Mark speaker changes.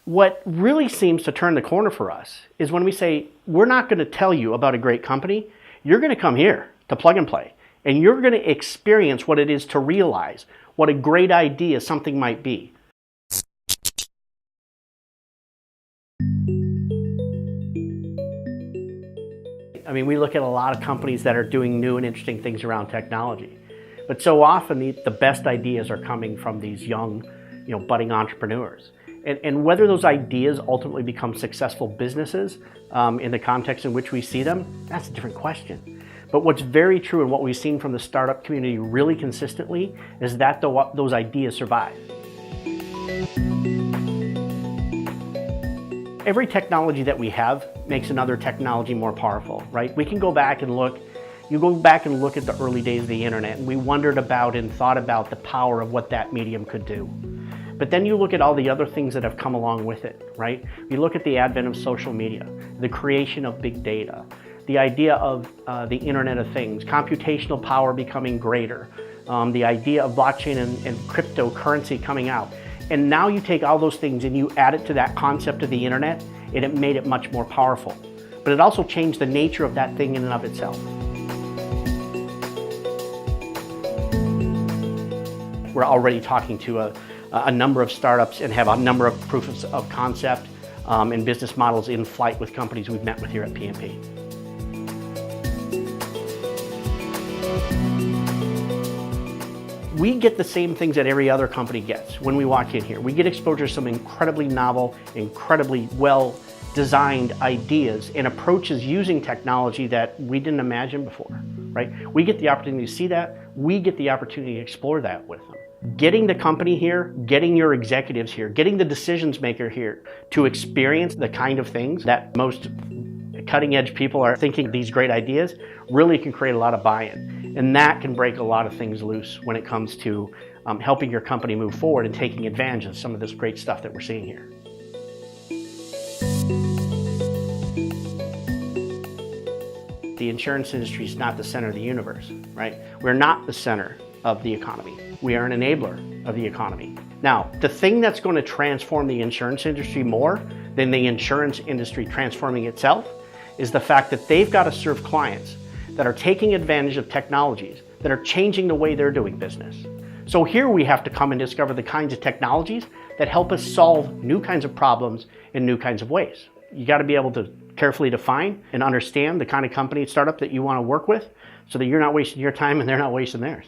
Speaker 1: What really seems to turn the corner for us is when we say, we're not going to tell you about a great company, you're going to come here to Plug and Play, and you're going to experience what it is to realize what a great idea something might be. I mean, we look at a lot of companies that are doing new and interesting things around technology, but so often the best ideas are coming from these young, budding entrepreneurs. And whether those ideas ultimately become successful businesses in the context in which we see them, that's a different question. But what's very true and what we've seen from the startup community really consistently is that those ideas survive. Every technology that we have makes another technology more powerful, right? We can go back and look, you go back and look at the early days of the internet, and we wondered about and thought about the power of what that medium could do. But then you look at all the other things that have come along with it, right? You look at the advent of social media, the creation of big data, the idea of the Internet of Things, computational power becoming greater, the idea of blockchain and cryptocurrency coming out. And now you take all those things and you add it to that concept of the internet, and it made it much more powerful. But it also changed the nature of that thing in and of itself. We're already talking to a number of startups and have a number of proofs of concept and business models in flight with companies we've met with here at P&P. We get the same things that every other company gets when we walk in here. We get exposure to some incredibly novel, incredibly well-designed ideas and approaches using technology that we didn't imagine before, right? We get the opportunity to see that. We get the opportunity to explore that with them. Getting the company here, getting your executives here, getting the decisions maker here to experience the kind of things that most cutting edge people are thinking these great ideas really can create a lot of buy-in. And that can break a lot of things loose when it comes to helping your company move forward and taking advantage of some of this great stuff that we're seeing here. The insurance industry is not the center of the universe, right? We're not the center of the economy. We are an enabler of the economy. Now, the thing that's going to transform the insurance industry more than the insurance industry transforming itself is the fact that they've got to serve clients that are taking advantage of technologies that are changing the way they're doing business. So here we have to come and discover the kinds of technologies that help us solve new kinds of problems in new kinds of ways. You got to be able to carefully define and understand the kind of company startup that you want to work with so that you're not wasting your time and they're not wasting theirs.